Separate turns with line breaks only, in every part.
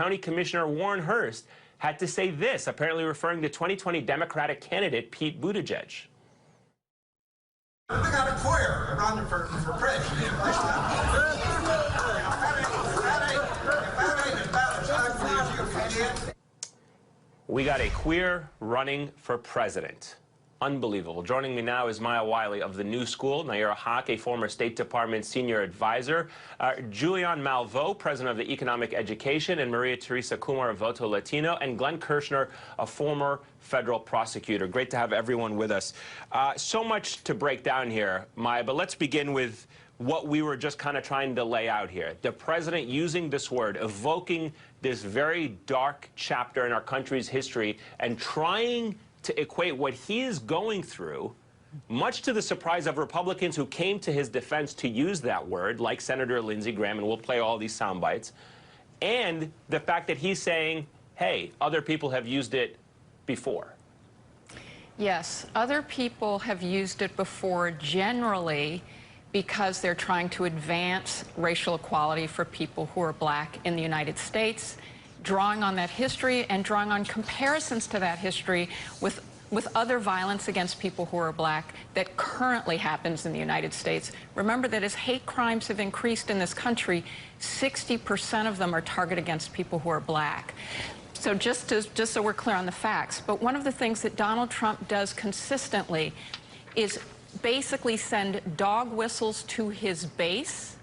County Commissioner Warren Hurst had to say this, apparently referring to 2020 Democratic candidate Pete Buttigieg.
I got a queer running for president.
We got a queer running for president. Unbelievable. Joining me now is Maya Wiley of the New School, Nayyera Haq, a former State Department senior advisor, Julian Malveaux, president of the Economic Education, and Maria Teresa Kumar of Voto Latino, and Glenn Kirshner, a former federal prosecutor. Great to have everyone with us. So much to break down here, Maya, but let's begin with what we were just kind of trying to lay out here. The president using this word, evoking this very dark chapter in our country's history, and trying to equate what he is going through, much to the surprise of Republicans who came to his defense to use that word, like Senator Lindsey Graham, and we'll play all these sound bites, and the fact that he's saying, hey, other people have used it before.
Yes, other people have used it before, generally because they're trying to advance racial equality for people who are black in the United States, drawing on that history and drawing on comparisons to that history with other violence against people who are black that currently happens in the United States. Remember that as hate crimes have increased in this country, 60% of them are targeted against people who are black. So just so we're clear on the facts, but one of the things that Donald Trump does consistently is basically send dog whistles to his base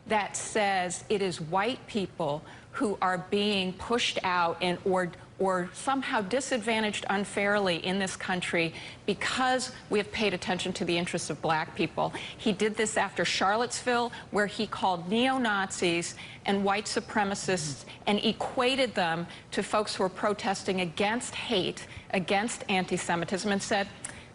that says it is white people who are being pushed out and or somehow disadvantaged unfairly in this country because we have paid attention to the interests of black people. He did this after Charlottesville, where he called neo-Nazis and white supremacists and equated them to folks who are protesting against hate, against anti-Semitism, and said,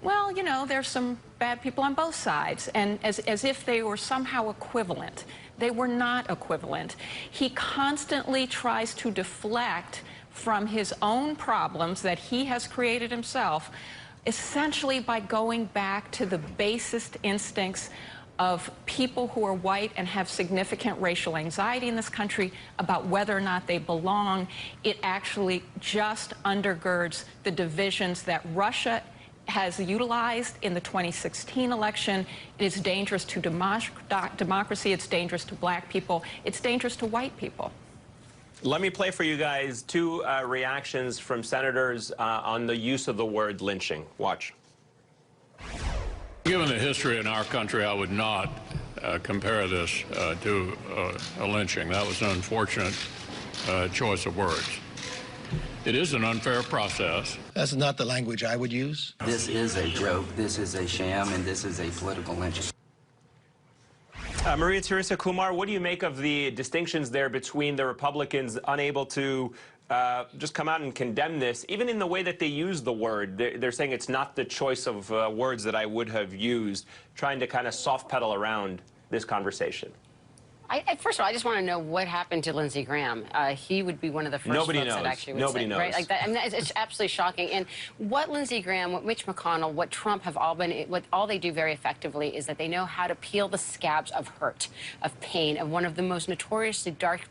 well, you know, there's some bad people on both sides, and as if they were somehow equivalent. They were not equivalent. He constantly tries to deflect from his own problems that he has created himself, essentially by going back to the basest instincts of people who are white and have significant racial anxiety in this country about whether or not they belong. It actually just undergirds the divisions that Russia has utilized in the 2016 election. It is dangerous to democracy. It's dangerous to black people. It's dangerous to white people.
Let me play for you guys two reactions from senators on the use of the word lynching. Watch.
Given the history in our country, I would not compare this to a lynching. That was an unfortunate choice of words. It is an unfair process.
That's not the language I would use.
This is a joke, this is a sham, and this is a political lynching.
Maria Teresa Kumar, what do you make of the distinctions there between the Republicans unable to just come out and condemn this, even in the way that they use the word? They're saying it's not the choice of words that I would have used, trying to kind of soft pedal around this conversation.
First of all, I just want to know what happened to Lindsey Graham. He would be one of the first folks that actually would
Nobody
say,
knows.
Right? Like that. I mean, it's absolutely shocking. And what Lindsey Graham, what Mitch McConnell, what Trump have all been, what all they do very effectively is that they know how to peel the scabs of hurt, of pain, of one of the most notoriously dark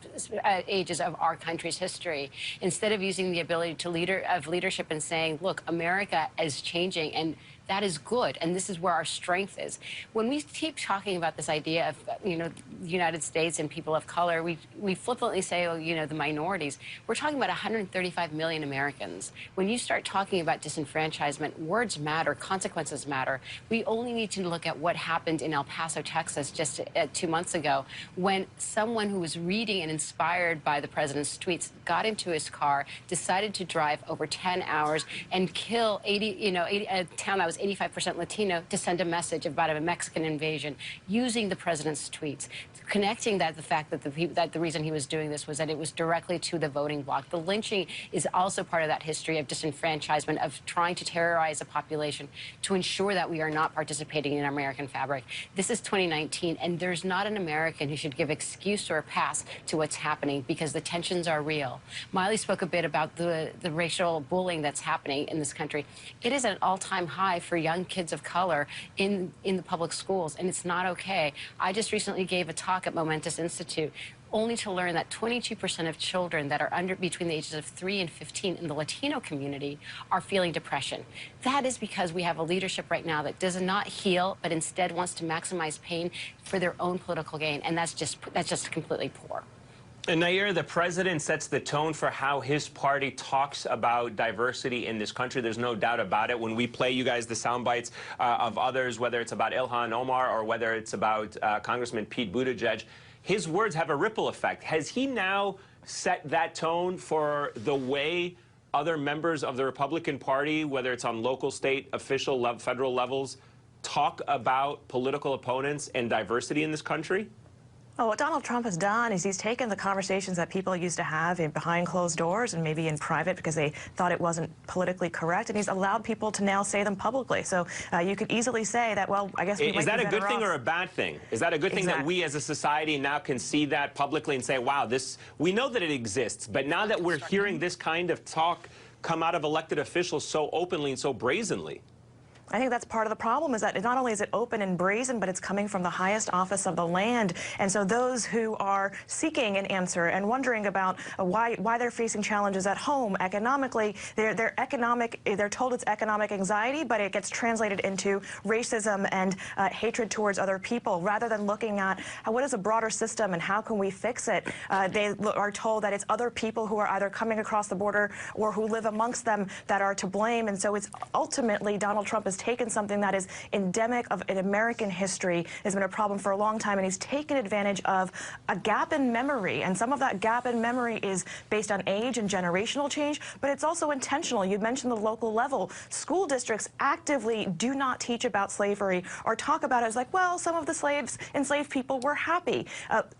ages of our country's history. Instead of using the ability to leadership and saying, look, America is changing, and that is good, and this is where our strength is. When we keep talking about this idea of, you know, the United States and people of color, we flippantly say, oh, you know, the minorities. We're talking about 135 million Americans. When you start talking about disenfranchisement, words matter, consequences matter. We only need to look at what happened in El Paso, Texas, just 2 months ago, when someone who was reading and inspired by the president's tweets got into his car, decided to drive over 10 hours and kill a town that was 85% Latino to send a message about a Mexican invasion, using the president's tweets, connecting that the fact that the reason he was doing this was that it was directly to the voting bloc. The lynching is also part of that history of disenfranchisement, of trying to terrorize a population to ensure that we are not participating in American fabric. This is 2019, and there's not an American who should give excuse or a pass to what's happening, because the tensions are real. Miley spoke a bit about the racial bullying that's happening in this country. It is at an all-time high for young kids of color in the public schools, and it's not okay. I just recently gave a talk at Momentous Institute only to learn that 22% of children that are between the ages of 3 and 15 in the Latino community are feeling depression. That is because we have a leadership right now that does not heal, but instead wants to maximize pain for their own political gain, and that's just completely poor.
And Nayyera, the president sets the tone for how his party talks about diversity in this country. There's no doubt about it. When we play you guys the sound bites of others, whether it's about Ilhan Omar or whether it's about Congressman Pete Buttigieg, his words have a ripple effect. Has he now set that tone for the way other members of the Republican Party, whether it's on local, state, official, federal levels, talk about political opponents and diversity in this country?
Well, what Donald Trump has done is he's taken the conversations that people used to have behind closed doors and maybe in private because they thought it wasn't politically correct, and he's allowed people to now say them publicly. So you could easily say that, well, I guess we might be
Is that a good thing
off.
or a bad thing? Is that a good thing that we as a society now can see that publicly and say, wow, we know that it exists, but now that we're hearing this kind of talk come out of elected officials so openly and so brazenly?
I think that's part of the problem, is that not only is it open and brazen, but it's coming from the highest office of the land. And so those who are seeking an answer and wondering about why they're facing challenges at home economically, they're told it's economic anxiety, but it gets translated into racism and hatred towards other people. Rather than looking at what is a broader system and how can we fix it, they are told that it's other people who are either coming across the border or who live amongst them that are to blame. And so it's ultimately Donald Trump is taken something that is endemic in American history, has been a problem for a long time, and he's taken advantage of a gap in memory. And some of that gap in memory is based on age and generational change, but it's also intentional. You mentioned the local level. School districts actively do not teach about slavery or talk about it as like, well, some of the enslaved people were happy.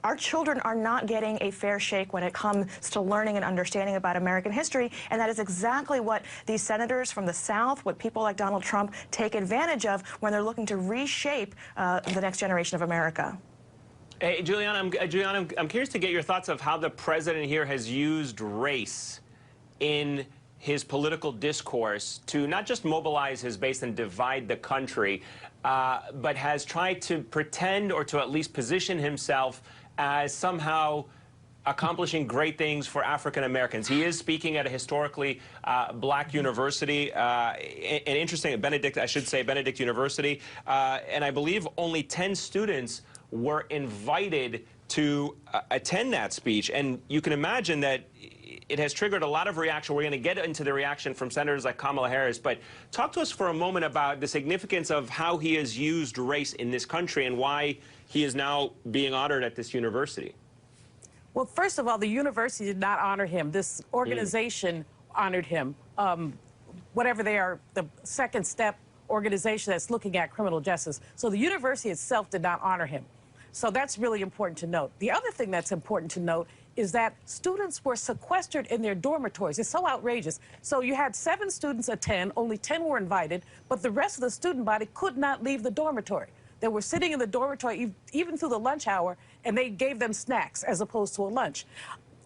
Our children are not getting a fair shake when it comes to learning and understanding about American history, and that is exactly what these senators from the South, what people like Donald Trump take advantage of when they're looking to reshape the next generation of America.
Hey, Juliana, I'm curious to get your thoughts of how the president here has used race in his political discourse to not just mobilize his base and divide the country, but has tried to pretend or to at least position himself as somehow accomplishing great things for African Americans. He is speaking at a historically black university, an interesting, Benedict University, and I believe only 10 students were invited to attend that speech. And you can imagine that it has triggered a lot of reaction. We're going to get into the reaction from senators like Kamala Harris, but talk to us for a moment about the significance of how he has used race in this country and why he is now being honored at this university.
Well, first of all, the university did not honor him. This organization honored him. Whatever they are, the second step organization that's looking at criminal justice. So the university itself did not honor him. So that's really important to note. The other thing that's important to note is that students were sequestered in their dormitories. It's so outrageous. So you had 7 students attend, only 10 were invited, but the rest of the student body could not leave the dormitory. They were sitting in the dormitory even through the lunch hour, and they gave them snacks as opposed to a lunch.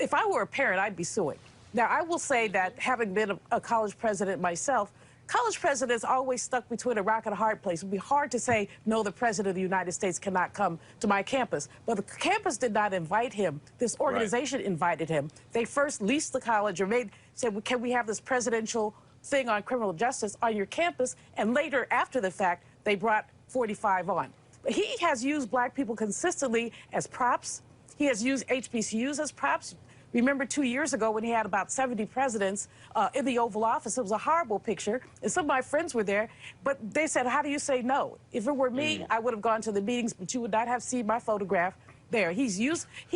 If I were a parent, I'd be suing. Now, I will say that having been a college president myself, college presidents always stuck between a rock and a hard place. It would be hard to say, no, the president of the United States cannot come to my campus. But the campus did not invite him. This organization invited him. They first leased the college or said, well, can we have this presidential thing on criminal justice on your campus? And later, after the fact, they brought 45 on. But he has used black people consistently as props. He has used HBCUs as props. Remember 2 years ago when he had about 70 presidents in the Oval Office? It was a horrible picture, and some of my friends were there, but they said, how do you say no? If it were me, I would have gone to the meetings, but you would not have seen my photograph there. He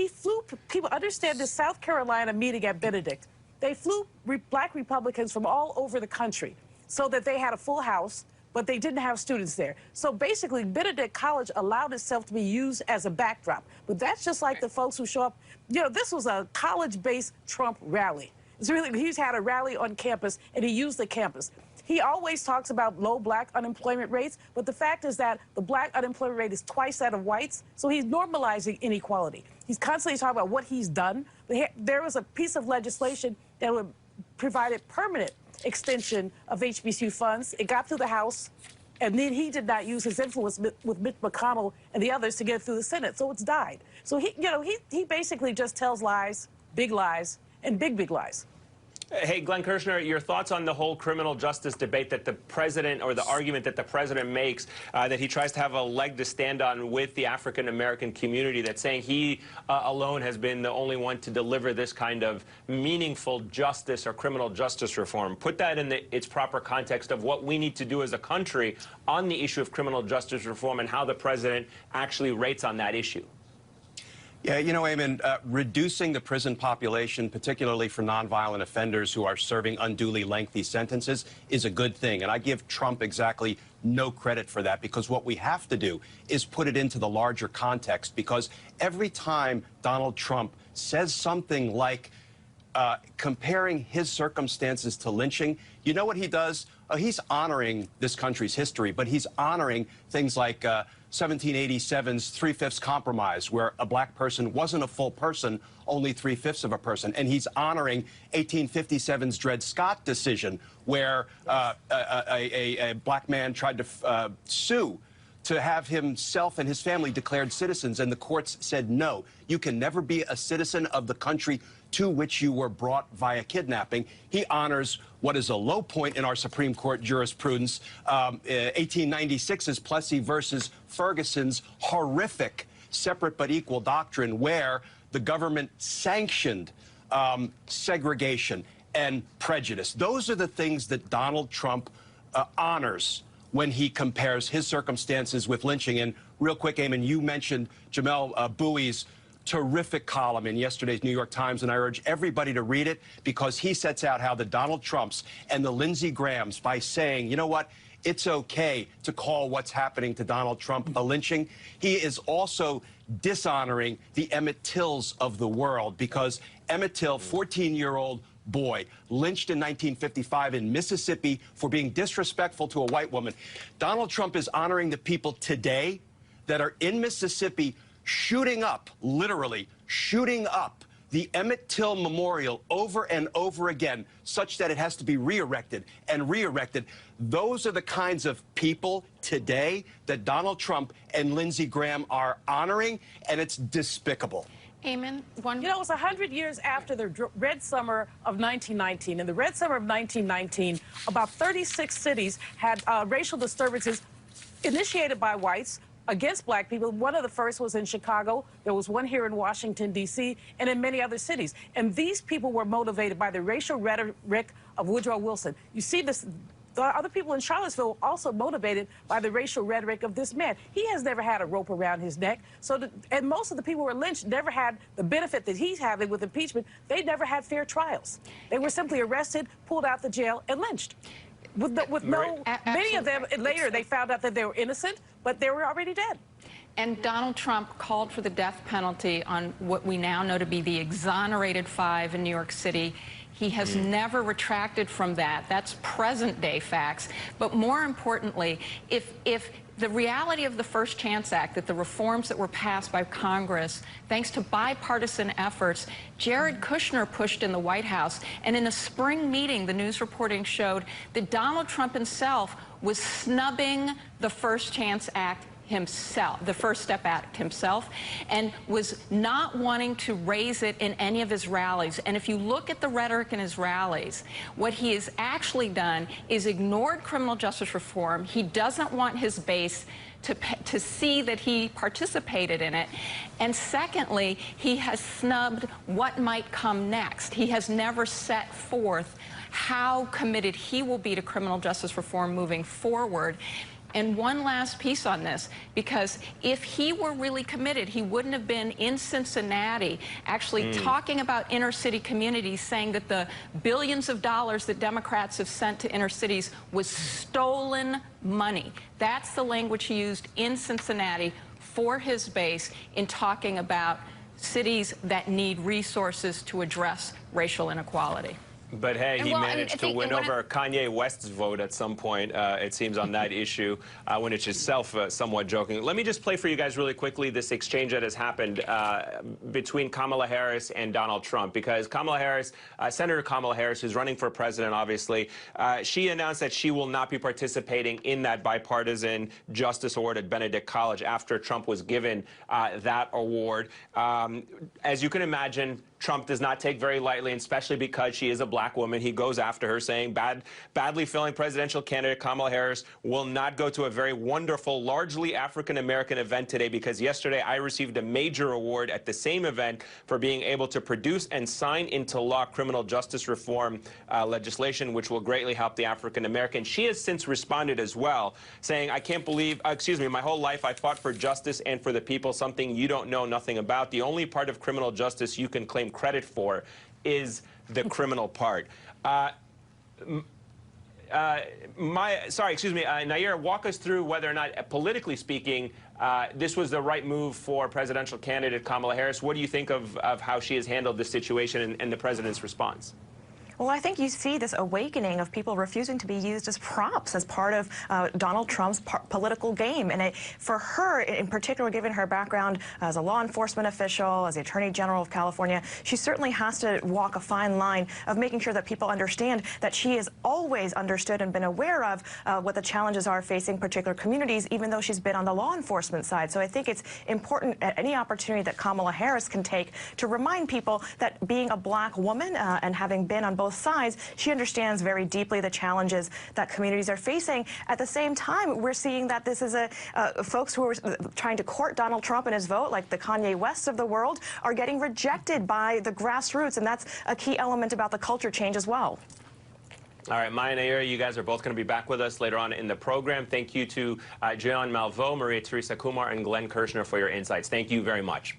flew, people understand this South Carolina meeting at Benedict. They flew black Republicans from all over the country so that they had a full house, but they didn't have students there. So basically, Benedict College allowed itself to be used as a backdrop. But that's just like the folks who show up. You know, this was a college-based Trump rally. It's really, he's had a rally on campus, and he used the campus. He always talks about low black unemployment rates, but the fact is that the black unemployment rate is twice that of whites, so he's normalizing inequality. He's constantly talking about what he's done. There was a piece of legislation that would provide a permanent extension of HBCU funds. It got through the House. And then he did not use his influence with Mitch McConnell and the others to get through the Senate, so it's died. So he basically just tells lies, and big lies.
Hey, Glenn Kirshner, your thoughts on the whole criminal justice debate that the president, or the argument that the president makes, that he tries to have a leg to stand on with the African-American community, that's saying he alone has been the only one to deliver this kind of meaningful justice or criminal justice reform. Put that in its proper context of what we need to do as a country on the issue of criminal justice reform and how the president actually rates on that issue.
Yeah, you know, Eamon, reducing the prison population, particularly for nonviolent offenders who are serving unduly lengthy sentences, is a good thing. And I give Trump exactly no credit for that, because what we have to do is put it into the larger context, because every time Donald Trump says something like comparing his circumstances to lynching, you know what he does? He's honoring this country's history, but he's honoring things like 1787's Three-Fifths Compromise, where a black person wasn't a full person, only 3/5 of a person. And he's honoring 1857's Dred Scott decision, where a black man tried to sue to have himself and his family declared citizens, and the courts said, no, you can never be a citizen of the country to which you were brought via kidnapping. He honors what is a low point in our Supreme Court jurisprudence, 1896's Plessy versus Ferguson's horrific separate but equal doctrine, where the government sanctioned segregation and prejudice. Those are the things that Donald Trump honors when he compares his circumstances with lynching. And real quick, Eamon, you mentioned Jamel Bowie's terrific column in yesterday's New York Times, and I urge everybody to read it, because he sets out how the Donald Trumps and the Lindsey Grahams, by saying, you know what, it's okay to call what's happening to Donald Trump a lynching, he is also dishonoring the Emmett Tills of the world, because Emmett Till, 14-year-old boy, lynched in 1955 in Mississippi for being disrespectful to a white woman. Donald Trump is honoring the people today that are in Mississippi shooting up, literally shooting up, the Emmett Till Memorial over and over again, such that it has to be re-erected and re-erected. Those are the kinds of people today that Donald Trump and Lindsey Graham are honoring, and it's despicable.
Eamon,
You know, it was 100 years after the Red Summer of 1919. In the Red Summer of 1919, about 36 cities had racial disturbances initiated by whites against black people. One of the first was in Chicago. There was one here in Washington, D.C., and in many other cities. And these people were motivated by the racial rhetoric of Woodrow Wilson. You see this. The other people in Charlottesville also motivated by the racial rhetoric of this man. He has never had a rope around his neck. And most of the people who were lynched never had the benefit that he's having with impeachment. They never had fair trials. They were simply arrested, pulled out the jail, and lynched. Many of them, later, they found out that they were innocent, but they were already dead.
And Donald Trump called for the death penalty on what we now know to be the exonerated 5 in New York City. He has never retracted from that. That's present-day facts. But more importantly, if the reality of the First Chance Act, that the reforms that were passed by Congress, thanks to bipartisan efforts, Jared Kushner pushed in the White House, and in a spring meeting, the news reporting showed that Donald Trump himself was snubbing the First Chance Act himself, the First Step Act himself, and was not wanting to raise it in any of his rallies. And if you look at the rhetoric in his rallies, what he has actually done is ignored criminal justice reform. He doesn't want his base to see that he participated in it. And secondly, he has snubbed what might come next. He has never set forth how committed he will be to criminal justice reform moving forward. And one last piece on this, because if he were really committed, he wouldn't have been in Cincinnati actually talking about inner city communities, saying that the billions of dollars that Democrats have sent to inner cities was stolen money. That's the language he used in Cincinnati for his base in talking about cities that need resources to address racial inequality.
But hey, he
Well,
managed to win over Kanye West's vote at some point, it seems, on that issue, which is somewhat joking. Let me just play for you guys really quickly this exchange that has happened between Kamala Harris and Donald Trump, because Kamala Harris, Senator Kamala Harris, who's running for president, obviously, she announced that she will not be participating in that bipartisan Justice Award at Benedict College after Trump was given that award. As you can imagine, Trump does not take very lightly, and especially because she is a black woman. He goes after her, saying badly feeling presidential candidate Kamala Harris will not go to a very wonderful, largely African-American event today, because yesterday I received a major award at the same event for being able to produce and sign into law criminal justice reform legislation, which will greatly help the African-American. She has since responded as well, saying, I can't believe, excuse me, my whole life I fought for justice and for the people, something you don't know nothing about. The only part of criminal justice you can claim credit for is the criminal part. Nayyera, walk us through whether or not, politically speaking, this was the right move for presidential candidate Kamala Harris. What do you think of how she has handled this situation and the president's response?
Well, I think you see this awakening of people refusing to be used as props as part of Donald Trump's political game. And for her, in particular, given her background as a law enforcement official, as the Attorney General of California, she certainly has to walk a fine line of making sure that people understand that she has always understood and been aware of what the challenges are facing particular communities, even though she's been on the law enforcement side. So I think it's important at any opportunity that Kamala Harris can take to remind people that being a black woman and having been on both sides, she understands very deeply the challenges that communities are facing. At the same time, we're seeing that this is folks who are trying to court Donald Trump and his vote, like the Kanye Wests of the world, are getting rejected by the grassroots, and that's a key element about the culture change as well.
All right, Maya, Nayyera, you guys are both going to be back with us later on in the program. Thank you to Julian Malveaux, Maria Teresa Kumar, and Glenn Kirshner for your insights. Thank you very much.